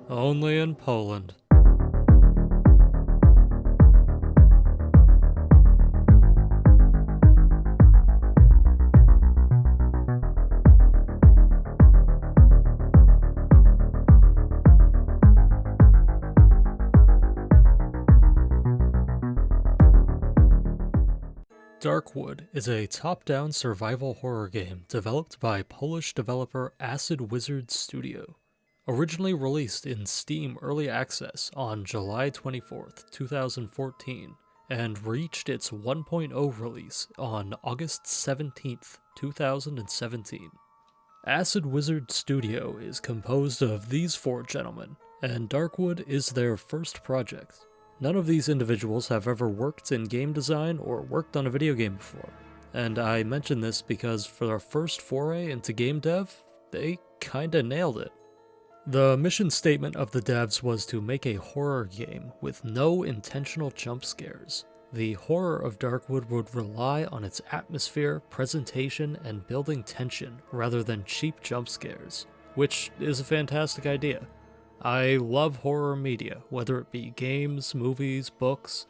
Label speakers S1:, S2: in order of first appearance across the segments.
S1: Only in Poland. Darkwood is a top-down survival horror game developed by Polish developer Acid Wizard Studio. Originally released in Steam Early Access on July 24th, 2014, and reached its 1.0 release on August 17th, 2017. Acid Wizard Studio is composed of these four gentlemen, and Darkwood is their first project. None of these individuals have ever worked in game design or worked on a video game before, and I mention this because for their first foray into game dev, they kinda nailed it. The mission statement of the devs was to make a horror game with no intentional jump scares. The horror of Darkwood would rely on its atmosphere, presentation, and building tension rather than cheap jump scares, which is a fantastic idea. I love horror media, whether it be games, movies, books.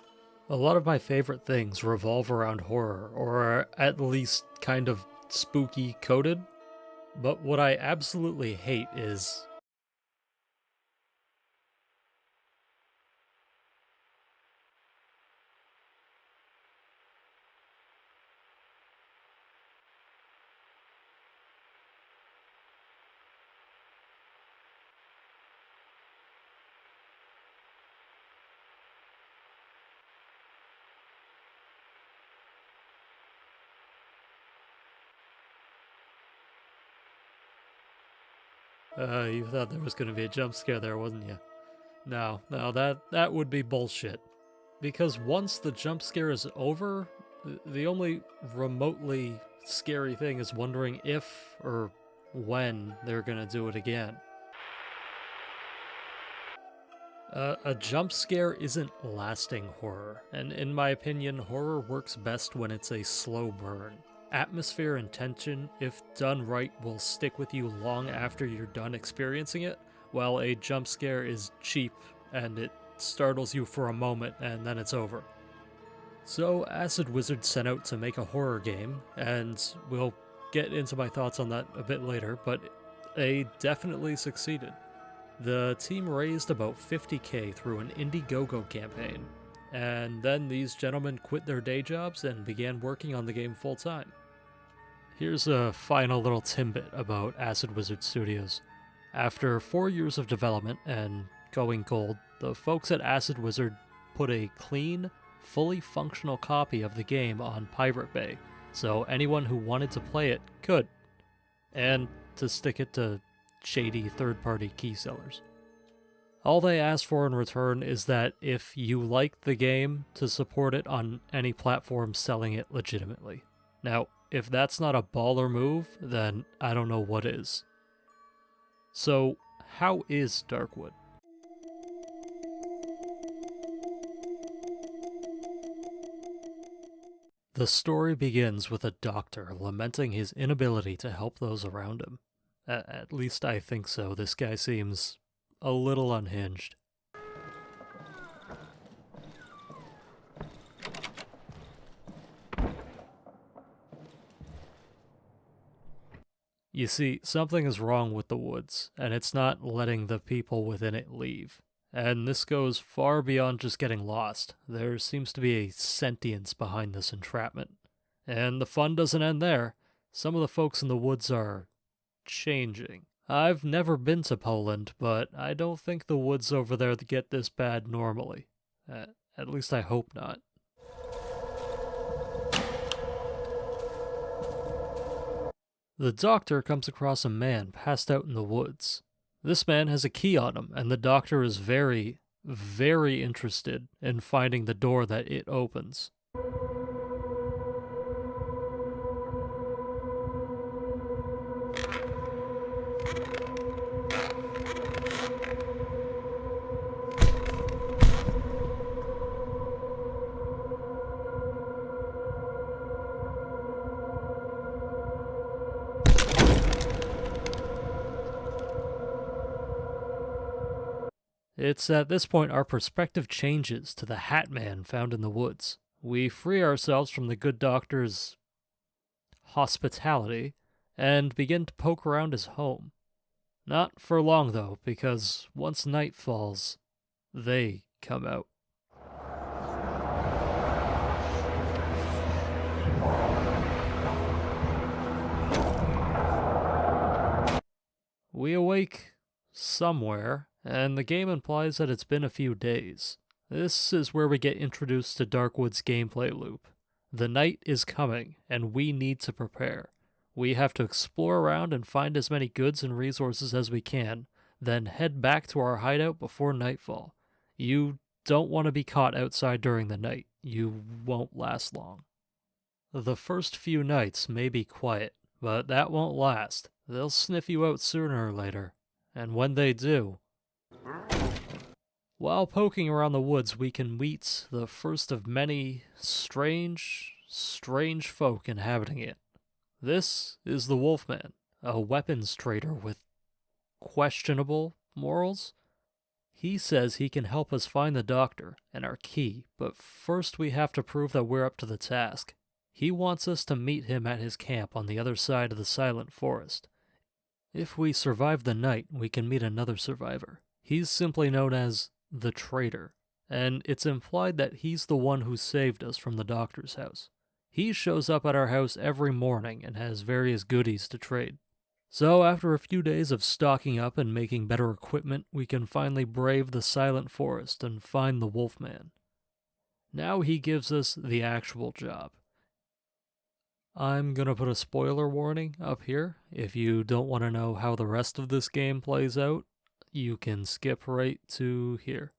S1: A lot of my favorite things revolve around horror, or are at least kind of spooky coded. But what I absolutely hate is you thought there was going to be a jump scare there, wasn't you? No, that would be bullshit. Because once the jump scare is over, the only remotely scary thing is wondering if or when they're going to do it again. A jump scare isn't lasting horror, and in my opinion, horror works best when it's a slow burn. Atmosphere and tension, if done right, will stick with you long after you're done experiencing it, while a jump scare is cheap and it startles you for a moment and then it's over. So Acid Wizard set out to make a horror game, and we'll get into my thoughts on that a bit later, but they definitely succeeded. The team raised about $50,000 through an Indiegogo campaign, and then these gentlemen quit their day jobs and began working on the game full-time. Here's a final little tidbit about Acid Wizard Studios. After 4 years of development and going gold, the folks at Acid Wizard put a clean, fully functional copy of the game on Pirate Bay, so anyone who wanted to play it could, and to stick it to shady third-party key sellers. All they ask for in return is that if you like the game, to support it on any platform selling it legitimately. Now, if that's not a baller move, then I don't know what is. So, how is Darkwood? The story begins with a doctor lamenting his inability to help those around him. At least I think so. This guy seems a little unhinged. You see, something is wrong with the woods, and it's not letting the people within it leave. And this goes far beyond just getting lost. There seems to be a sentience behind this entrapment. And the fun doesn't end there. Some of the folks in the woods are changing. I've never been to Poland, but I don't think the woods over there get this bad normally. At least I hope not. The doctor comes across a man passed out in the woods. This man has a key on him, and the doctor is very, very interested in finding the door that it opens. It's at this point our perspective changes to the Hat Man found in the woods. We free ourselves from the good doctor's hospitality and begin to poke around his home. Not for long, though, because once night falls, they come out. We awake somewhere, and the game implies that it's been a few days. This is where we get introduced to Darkwood's gameplay loop. The night is coming, and we need to prepare. We have to explore around and find as many goods and resources as we can, then head back to our hideout before nightfall. You don't want to be caught outside during the night. You won't last long. The first few nights may be quiet, but that won't last. They'll sniff you out sooner or later. And when they do, while poking around the woods, we can meet the first of many strange folk inhabiting it. This is the Wolfman, a weapons trader with questionable morals. He says he can help us find the doctor and our key, but first we have to prove that we're up to the task. He wants us to meet him at his camp on the other side of the Silent Forest. If we survive the night, we can meet another survivor. He's simply known as the Trader, and it's implied that he's the one who saved us from the doctor's house. He shows up at our house every morning and has various goodies to trade. So after a few days of stocking up and making better equipment, we can finally brave the Silent Forest and find the Wolfman. Now he gives us the actual job. I'm gonna put a spoiler warning up here. If you don't want to know how the rest of this game plays out, you can skip right to here.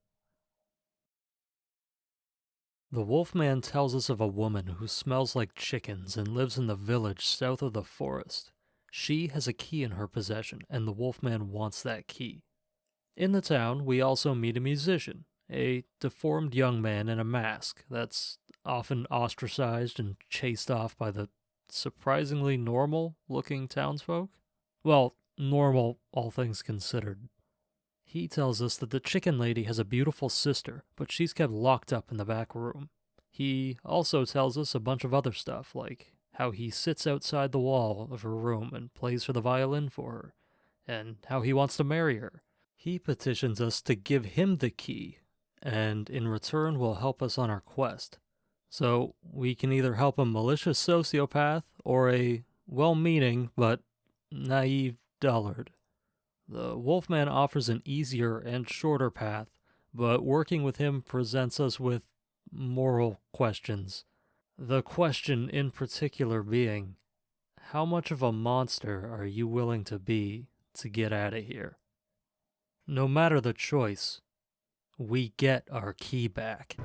S1: The Wolfman tells us of a woman who smells like chickens and lives in the village south of the forest. She has a key in her possession, and the Wolfman wants that key. In the town, we also meet a musician, a deformed young man in a mask that's often ostracized and chased off by the surprisingly normal-looking townsfolk. Well, normal, all things considered. He tells us that the chicken lady has a beautiful sister, but she's kept locked up in the back room. He also tells us a bunch of other stuff, like how he sits outside the wall of her room and plays her the violin for her, and how he wants to marry her. He petitions us to give him the key, and in return will help us on our quest. So we can either help a malicious sociopath or a well-meaning but naive dullard. The Wolfman offers an easier and shorter path, but working with him presents us with moral questions. The question in particular being, how much of a monster are you willing to be to get out of here? No matter the choice, we get our key back.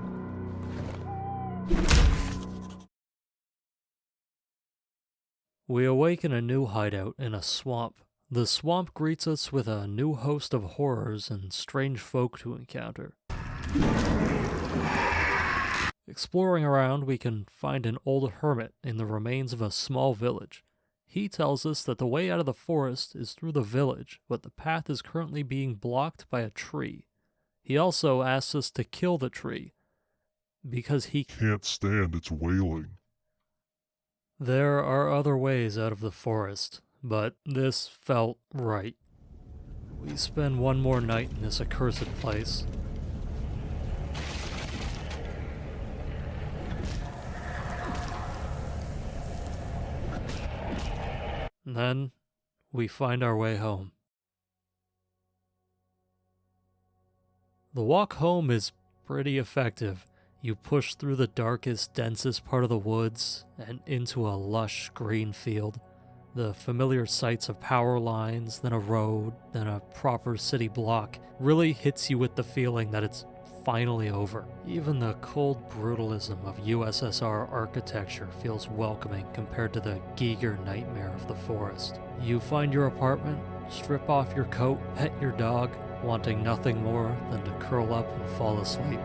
S1: We awaken a new hideout in a swamp. The swamp greets us with a new host of horrors and strange folk to encounter. Exploring around, we can find an old hermit in the remains of a small village. He tells us that the way out of the forest is through the village, but the path is currently being blocked by a tree. He also asks us to kill the tree, because he
S2: can't stand its wailing.
S1: There are other ways out of the forest, but this felt right. We spend one more night in this accursed place. And then, we find our way home. The walk home is pretty effective. You push through the darkest, densest part of the woods and into a lush green field. The familiar sights of power lines, then a road, then a proper city block really hits you with the feeling that it's finally over. Even the cold brutalism of USSR architecture feels welcoming compared to the Giger nightmare of the forest. You find your apartment, strip off your coat, pet your dog, wanting nothing more than to curl up and fall asleep.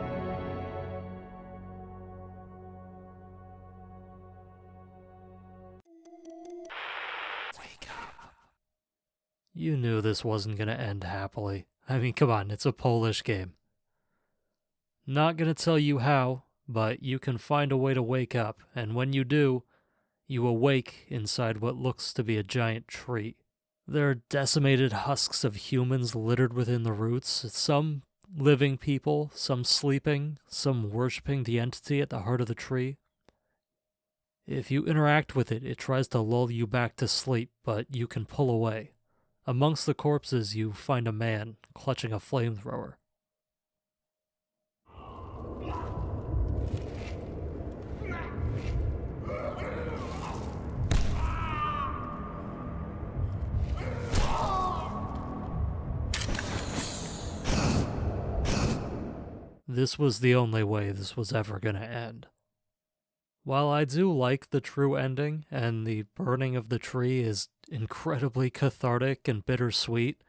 S1: You knew this wasn't going to end happily. I mean, come on, it's a Polish game. Not gonna tell you how, but you can find a way to wake up, and when you do, you awake inside what looks to be a giant tree. There are decimated husks of humans littered within the roots, some living people, some sleeping, some worshipping the entity at the heart of the tree. If you interact with it, it tries to lull you back to sleep, but you can pull away. Amongst the corpses, you find a man clutching a flamethrower. This was the only way this was ever gonna end. While I do like the true ending, and the burning of the tree is incredibly cathartic and bittersweet,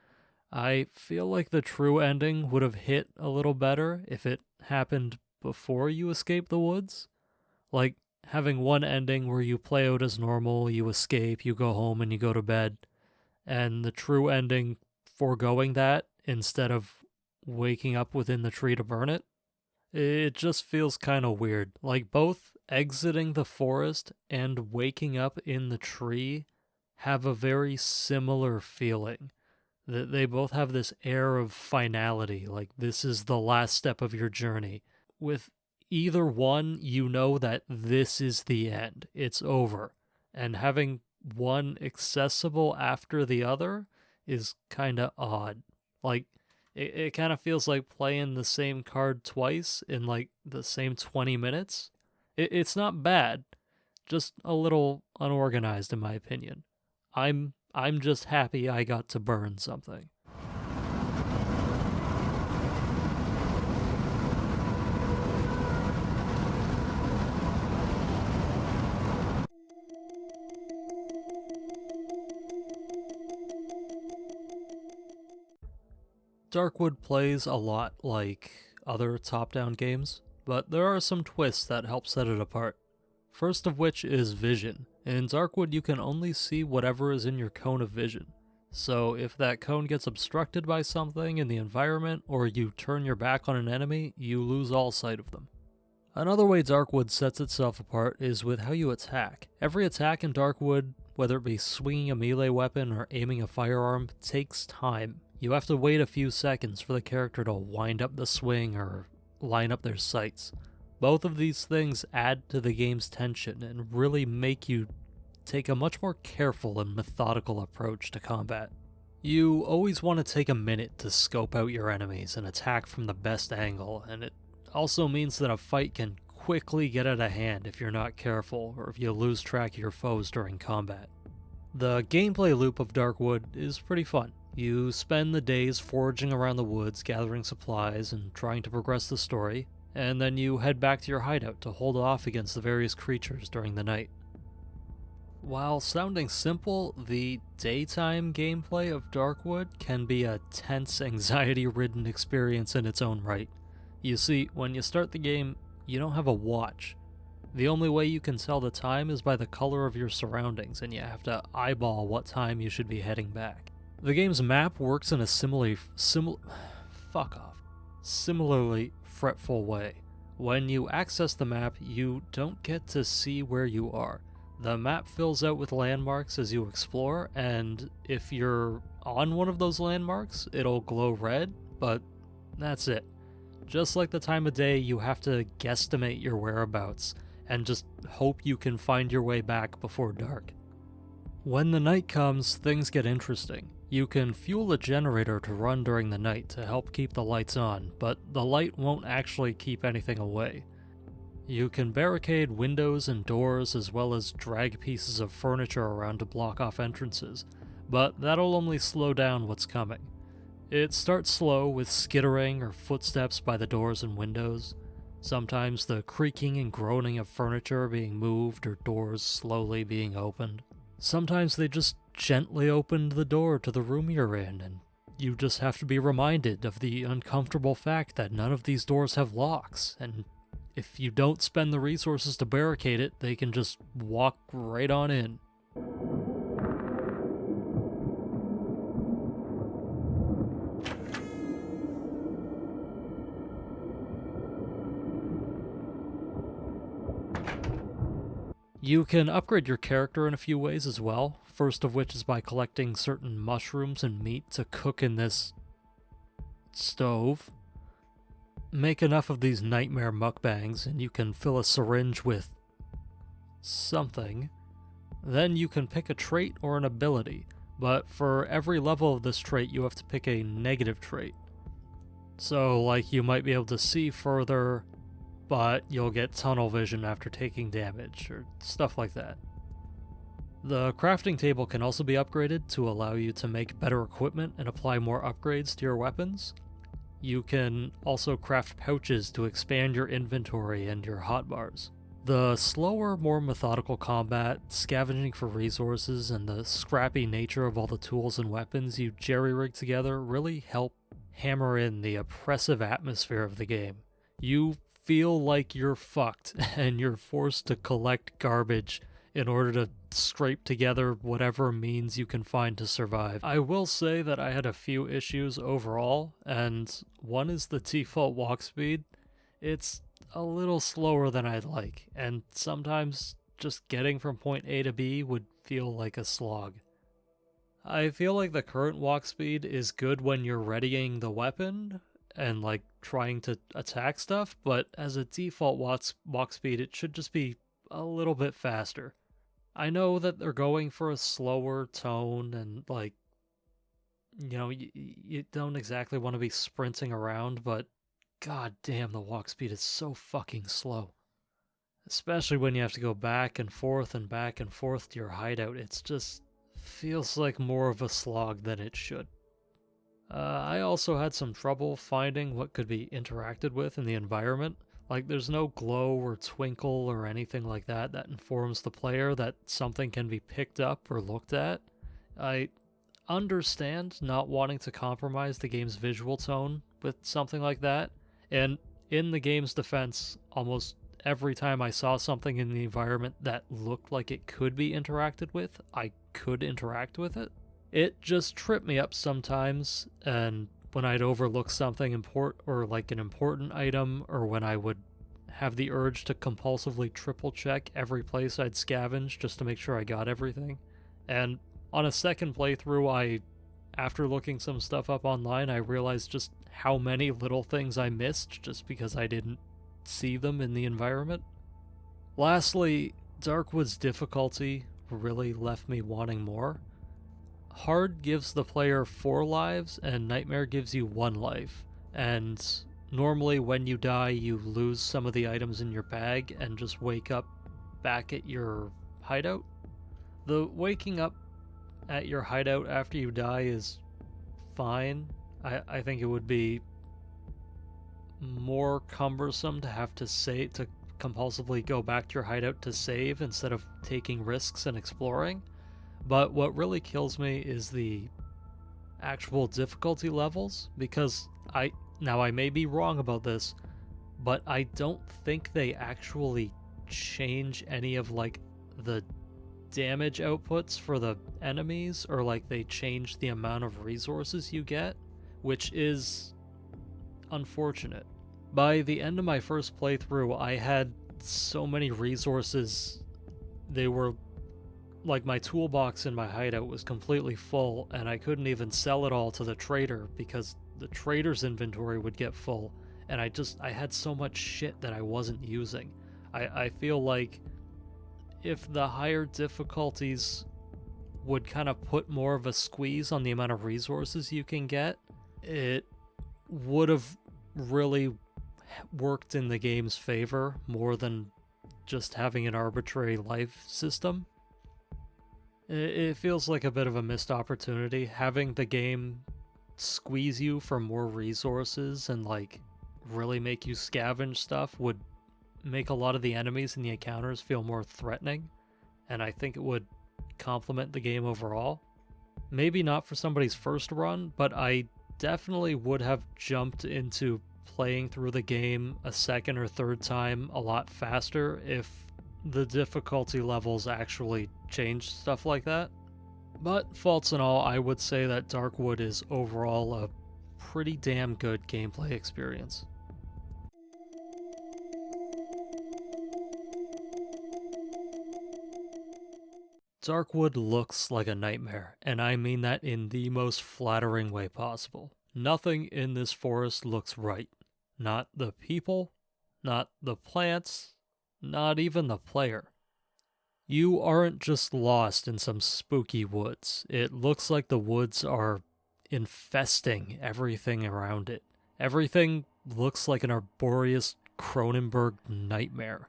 S1: I feel like the true ending would have hit a little better if it happened before you escape the woods. Like, having one ending where you play out as normal, you escape, you go home, and you go to bed, and the true ending foregoing that instead of waking up within the tree to burn it. It just feels kind of weird. Like, both exiting the forest and waking up in the tree have a very similar feeling. That they both have this air of finality, like this is the last step of your journey. With either one, you know that this is the end. It's over. And having one accessible after the other is kind of odd. Like, it kind of feels like playing the same card twice in like the same 20 minutes. It's not bad, just a little unorganized in my opinion. I'm just happy I got to burn something. Darkwood plays a lot like other top-down games, but there are some twists that help set it apart. First of which is vision. In Darkwood, you can only see whatever is in your cone of vision. So if that cone gets obstructed by something in the environment, or you turn your back on an enemy, you lose all sight of them. Another way Darkwood sets itself apart is with how you attack. Every attack in Darkwood, whether it be swinging a melee weapon or aiming a firearm, takes time. You have to wait a few seconds for the character to wind up the swing or line up their sights. Both of these things add to the game's tension and really make you take a much more careful and methodical approach to combat. You always want to take a minute to scope out your enemies and attack from the best angle, and it also means that a fight can quickly get out of hand if you're not careful or if you lose track of your foes during combat. The gameplay loop of Darkwood is pretty fun. You spend the days foraging around the woods, gathering supplies, and trying to progress the story, and then you head back to your hideout to hold off against the various creatures during the night. While sounding simple, the daytime gameplay of Darkwood can be a tense, anxiety-ridden experience in its own right. You see, when you start the game, you don't have a watch. The only way you can tell the time is by the color of your surroundings, and you have to eyeball what time you should be heading back. The game's map works in a similarly fretful way. When you access the map, you don't get to see where you are. The map fills out with landmarks as you explore, and if you're on one of those landmarks, it'll glow red, but that's it. Just like the time of day, you have to guesstimate your whereabouts, and just hope you can find your way back before dark. When the night comes, things get interesting. You can fuel a generator to run during the night to help keep the lights on, but the light won't actually keep anything away. You can barricade windows and doors as well as drag pieces of furniture around to block off entrances, but that'll only slow down what's coming. It starts slow with skittering or footsteps by the doors and windows, sometimes the creaking and groaning of furniture being moved or doors slowly being opened. Sometimes they just gently opened the door to the room you're in, and you just have to be reminded of the uncomfortable fact that none of these doors have locks, and if you don't spend the resources to barricade it, they can just walk right on in. You can upgrade your character in a few ways as well, first of which is by collecting certain mushrooms and meat to cook in this stove. Make enough of these nightmare mukbangs and you can fill a syringe with something. Then you can pick a trait or an ability, but for every level of this trait you have to pick a negative trait. So, like, you might be able to see further, but you'll get tunnel vision after taking damage, or stuff like that. The crafting table can also be upgraded to allow you to make better equipment and apply more upgrades to your weapons. You can also craft pouches to expand your inventory and your hotbars. The slower, more methodical combat, scavenging for resources, and the scrappy nature of all the tools and weapons you jerry-rig together really help hammer in the oppressive atmosphere of the game. You feel like you're fucked, and you're forced to collect garbage in order to scrape together whatever means you can find to survive. I will say that I had a few issues overall, and one is the default walk speed. It's a little slower than I'd like, and sometimes just getting from point A to B would feel like a slog. I feel like the current walk speed is good when you're readying the weapon and like trying to attack stuff, but as a default walk speed it should just be a little bit faster. I know that they're going for a slower tone and like, you know, you don't exactly want to be sprinting around, but god damn, the walk speed is so fucking slow. Especially when you have to go back and forth to your hideout. It's just feels like more of a slog than it should. I also had some trouble finding what could be interacted with in the environment. Like, there's no glow or twinkle or anything like that that informs the player that something can be picked up or looked at. I understand not wanting to compromise the game's visual tone with something like that, and in the game's defense, almost every time I saw something in the environment that looked like it could be interacted with, I could interact with it. It just tripped me up sometimes, and when I'd overlook something or like an important item, or when I would have the urge to compulsively triple check every place I'd scavenge just to make sure I got everything. And on a second playthrough, after looking some stuff up online, I realized just how many little things I missed just because I didn't see them in the environment. Lastly, Darkwood's difficulty really left me wanting more. Hard gives the player 4 lives, and Nightmare gives you 1 life. And normally when you die, you lose some of the items in your bag and just wake up back at your hideout. The waking up at your hideout after you die is fine. I think it would be more cumbersome to have to compulsively go back to your hideout to save instead of taking risks and exploring. But what really kills me is the actual difficulty levels, because I may be wrong about this, but I don't think they actually change any of like the damage outputs for the enemies, or like they change the amount of resources you get, which is unfortunate. By the end of my first playthrough, I had so many resources. They were like, my toolbox in my hideout was completely full, and I couldn't even sell it all to the trader because the trader's inventory would get full, and I had so much shit that I wasn't using. I feel like if the higher difficulties would kind of put more of a squeeze on the amount of resources you can get, it would have really worked in the game's favor more than just having an arbitrary life system. It feels like a bit of a missed opportunity. Having the game squeeze you for more resources and like really make you scavenge stuff would make a lot of the enemies and the encounters feel more threatening, and I think it would complement the game overall. Maybe not for somebody's first run, but I definitely would have jumped into playing through the game a second or third time a lot faster if the difficulty levels actually changed stuff like that. But faults and all, I would say that Darkwood is overall a pretty damn good gameplay experience. Darkwood looks like a nightmare, and I mean that in the most flattering way possible. Nothing in this forest looks right. Not the people, not the plants, not even the player. You aren't just lost in some spooky woods. It looks like the woods are infesting everything around it. Everything looks like an arboreous Cronenberg nightmare.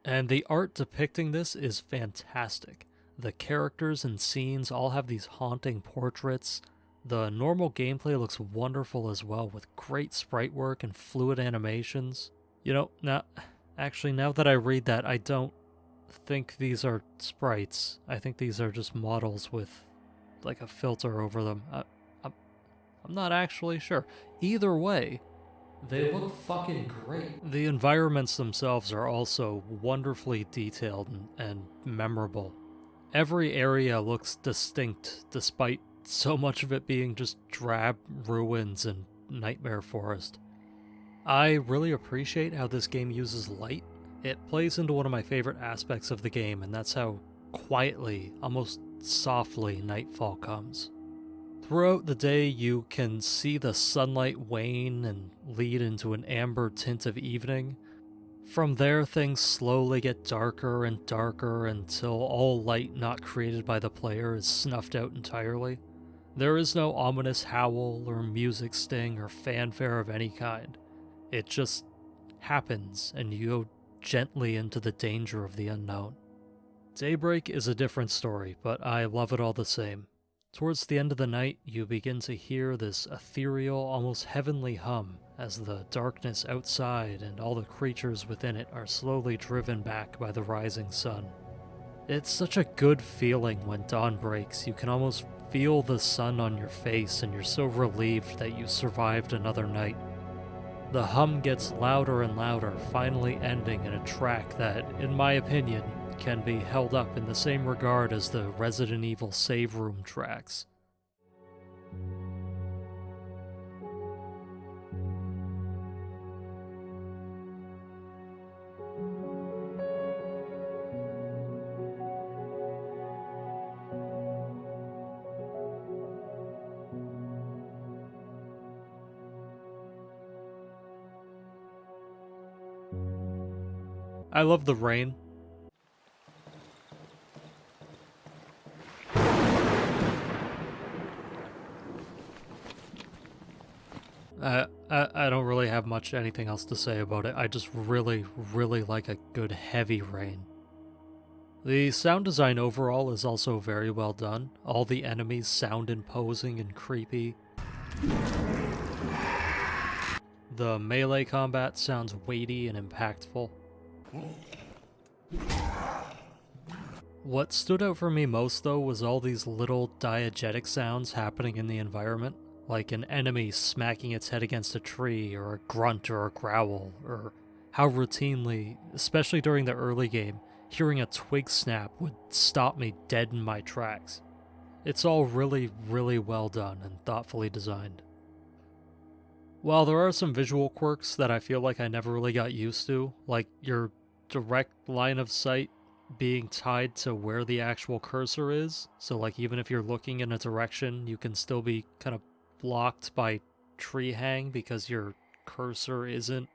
S1: And the art depicting this is fantastic. The characters and scenes all have these haunting portraits. The normal gameplay looks wonderful as well, with great sprite work and fluid animations. You know, now that I read that, I don't think these are sprites. I think these are just models with like a filter over them. I'm not actually sure. Either way, they look fucking great. The environments themselves are also wonderfully detailed and memorable. Every area looks distinct, despite so much of it being just drab ruins and nightmare forest. I really appreciate how this game uses light. It plays into one of my favorite aspects of the game, and that's how quietly, almost softly, nightfall comes. Throughout the day, you can see the sunlight wane and lead into an amber tint of evening. From there, things slowly get darker and darker until all light not created by the player is snuffed out entirely. There is no ominous howl or music sting or fanfare of any kind. It just happens, and you go gently into the danger of the unknown. Daybreak is a different story, but I love it all the same. Towards the end of the night, you begin to hear this ethereal, almost heavenly hum as the darkness outside and all the creatures within it are slowly driven back by the rising sun. It's such a good feeling when dawn breaks. You can almost feel the sun on your face, and you're so relieved that you survived another night. The hum gets louder and louder, finally ending in a track that, in my opinion, can be held up in the same regard as the Resident Evil save room tracks. I love the rain. I don't really have anything else to say about it. I just really, really like a good heavy rain. The sound design overall is also very well done. All the enemies sound imposing and creepy. The melee combat sounds weighty and impactful. What stood out for me most, though, was all these little diegetic sounds happening in the environment, like an enemy smacking its head against a tree, or a grunt or a growl, or how routinely, especially during the early game, hearing a twig snap would stop me dead in my tracks. It's all really, really well done and thoughtfully designed. While there are some visual quirks that I feel like I never really got used to, like your direct line of sight being tied to where the actual cursor is, so like even if you're looking in a direction, you can still be kind of blocked by tree hang because your cursor isn't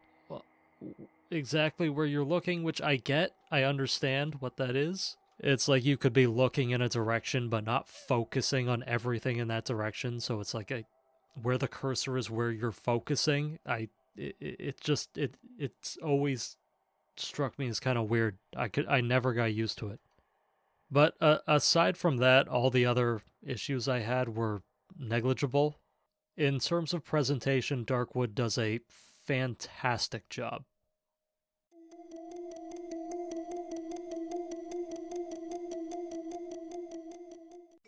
S1: exactly where you're looking, which I get. I understand what that is. It's like you could be looking in a direction but not focusing on everything in that direction, so it's like where the cursor is where you're focusing. It's always struck me as kind of weird. I never got used to it. But aside from that, all the other issues I had were negligible. In terms of presentation, Darkwood does a fantastic job.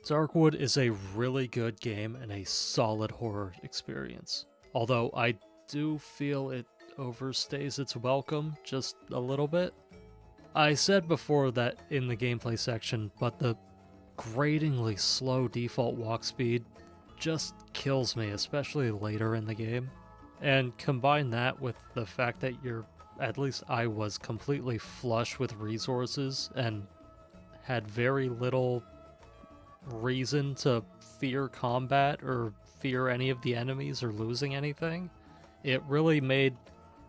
S1: Darkwood is a really good game and a solid horror experience. Although I do feel it overstays its welcome just a little bit. I said before that in the gameplay section, but the gratingly slow default walk speed just kills me, especially later in the game. And combine that with the fact that at least I was completely flush with resources and had very little reason to fear combat or fear any of the enemies or losing anything, it really made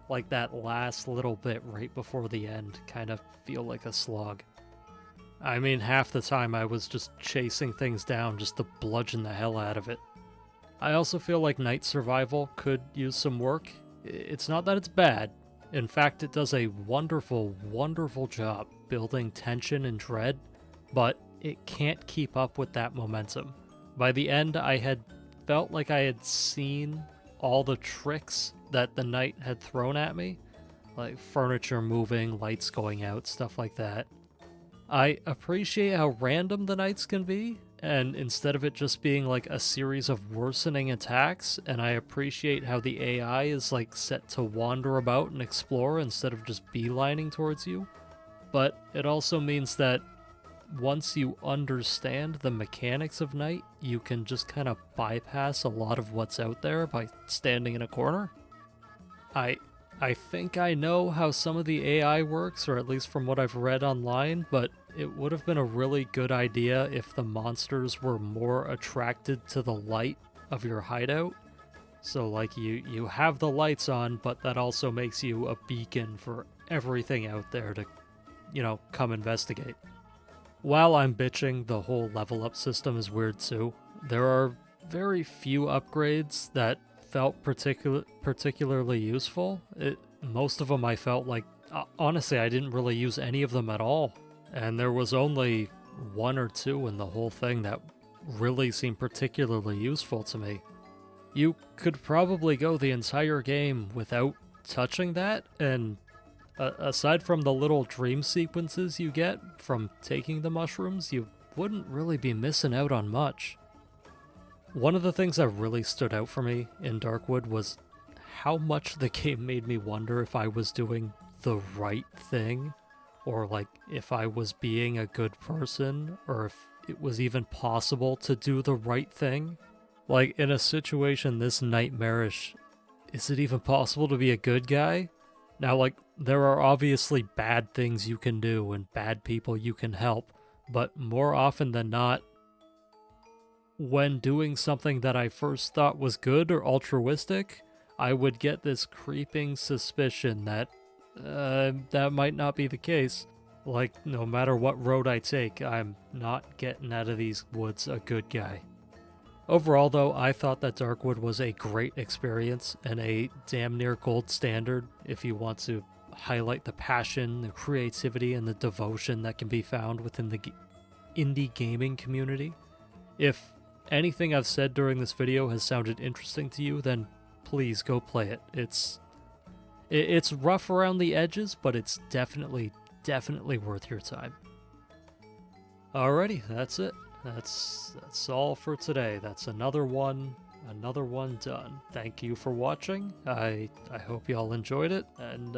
S1: like that last little bit right before the end kind of feel like a slog. I mean, half the time I was just chasing things down just to bludgeon the hell out of it. I also feel like night survival could use some work. It's not that it's bad. In fact, it does a wonderful, wonderful job building tension and dread, but it can't keep up with that momentum. By the end, I had felt like I had seen all the tricks that the night had thrown at me, like furniture moving, lights going out, stuff like that. I appreciate how random the nights can be, and instead of it just being like a series of worsening attacks, and I appreciate how the AI is like set to wander about and explore instead of just beelining towards you. But it also means that once you understand the mechanics of night, you can just kind of bypass a lot of what's out there by standing in a corner. I think I know how some of the AI works, or at least from what I've read online, but it would have been a really good idea if the monsters were more attracted to the light of your hideout. So like you have the lights on, but that also makes you a beacon for everything out there to, come investigate. While I'm bitching the whole level up system is weird too, there are very few upgrades that felt particularly useful. Most of them I felt like, honestly, I didn't really use any of them at all. And there was only one or two in the whole thing that really seemed particularly useful to me. You could probably go the entire game without touching that, and aside from the little dream sequences you get from taking the mushrooms, you wouldn't really be missing out on much. One of the things that really stood out for me in Darkwood was how much the game made me wonder if I was doing the right thing, or like if I was being a good person, or if it was even possible to do the right thing. Like in a situation this nightmarish, is it even possible to be a good guy? Now, like, there are obviously bad things you can do and bad people you can help, but more often than not, when doing something that I first thought was good or altruistic, I would get this creeping suspicion that that might not be the case. Like, no matter what road I take, I'm not getting out of these woods a good guy. Overall, though, I thought that Darkwood was a great experience and a damn near gold standard if you want to highlight the passion, the creativity, and the devotion that can be found within the indie gaming community. If anything I've said during this video has sounded interesting to you, then please go play it. It's rough around the edges, but it's definitely worth your time. Alrighty, that's it. That's all for today. That's another one done. Thank you for watching. I hope y'all enjoyed it, and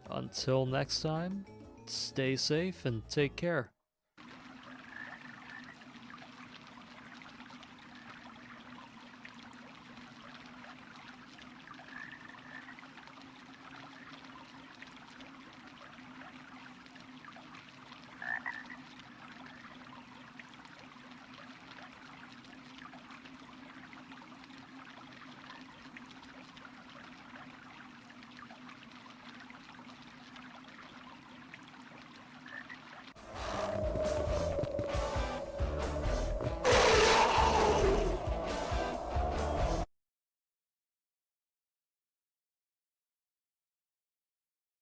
S1: until next time, stay safe and take care.